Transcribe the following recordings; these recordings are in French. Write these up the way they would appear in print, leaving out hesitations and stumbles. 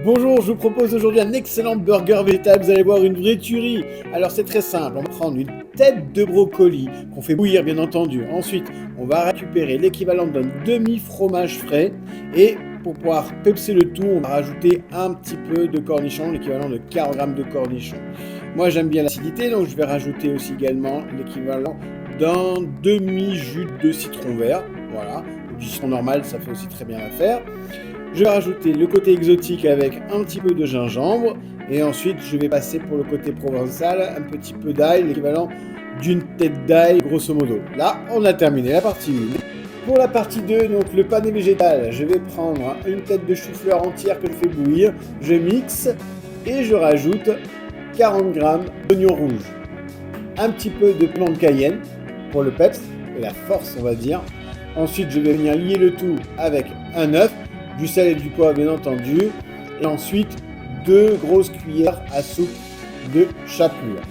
Bonjour, je vous propose aujourd'hui un excellent burger végétal, vous allez voir une vraie tuerie. Alors c'est très simple, on va prendre une tête de brocoli qu'on fait bouillir bien entendu. Ensuite, on va récupérer l'équivalent d'un demi-fromage frais et pour pouvoir pepser le tout, on va rajouter un petit peu de cornichons, l'équivalent de 40 grammes de cornichons. Moi j'aime bien l'acidité, donc je vais rajouter aussi également l'équivalent d'un demi-jus de citron vert. Voilà, du citron normal, ça fait aussi très bien l'affaire. Je vais rajouter le côté exotique avec un petit peu de gingembre. Et ensuite, je vais passer pour le côté provençal, un petit peu d'ail, l'équivalent d'une tête d'ail, grosso modo. Là, on a terminé la partie 1. Pour la partie 2, donc le pané végétal, je vais prendre une tête de chou-fleur entière que je fais bouillir. Je mixe et je rajoute 40 grammes d'oignons rouges. Un petit peu de piment de Cayenne pour le peps et la force, on va dire. Ensuite, je vais venir lier le tout avec un œuf, du sel et du poivre bien entendu, et ensuite 2 grosses cuillères à soupe de chapelure.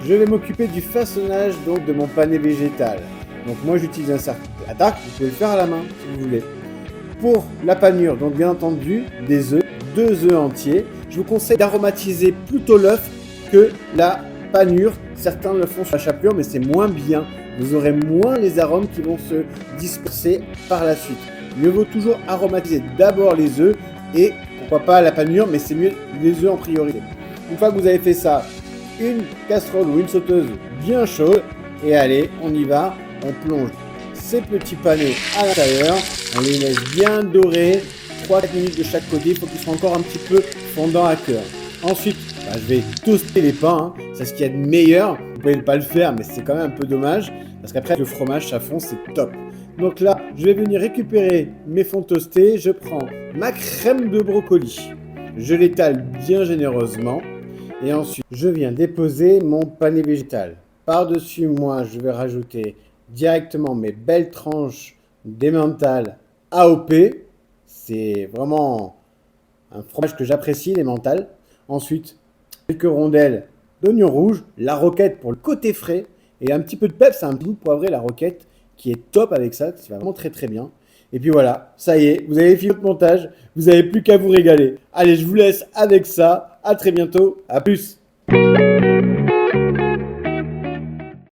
Je vais m'occuper du façonnage donc de mon pané végétal. Donc moi j'utilise un cercle attaque, vous pouvez le faire à la main si vous voulez. Pour la panure, donc bien entendu des œufs, 2 œufs entiers. Je vous conseille d'aromatiser plutôt l'œuf que la panure. Certains le font sur la chapelure mais c'est moins bien. Vous aurez moins les arômes qui vont se disperser par la suite. Mieux vaut toujours aromatiser d'abord les œufs et pourquoi pas la panure, mais c'est mieux les œufs en priorité. Une fois que vous avez fait ça, une casserole ou une sauteuse bien chaude et allez, on y va, on plonge ces petits panés à l'intérieur, on les laisse bien dorer, 3-4 minutes de chaque côté, il faut qu'ils soient encore un petit peu fondants à cœur. Ensuite, je vais toaster les pains, c'est ce qu'il y a de meilleur, vous pouvez pas le faire mais c'est quand même un peu dommage, parce qu'après le fromage ça fond, c'est top. Donc là, je vais venir récupérer mes fonds toastés, je prends ma crème de brocoli, je l'étale bien généreusement et ensuite je viens déposer mon pané végétal. Par-dessus moi, je vais rajouter directement mes belles tranches d'emmental AOP, c'est vraiment un fromage que j'apprécie, l'emmental. Ensuite, quelques rondelles d'oignon rouge, la roquette pour le côté frais et un petit peu de peps, un goût poivré, la roquette qui est top avec ça, qui va vraiment très très bien. Et puis voilà, ça y est, vous avez fini votre montage, vous n'avez plus qu'à vous régaler. Allez, je vous laisse avec ça, à très bientôt, à plus.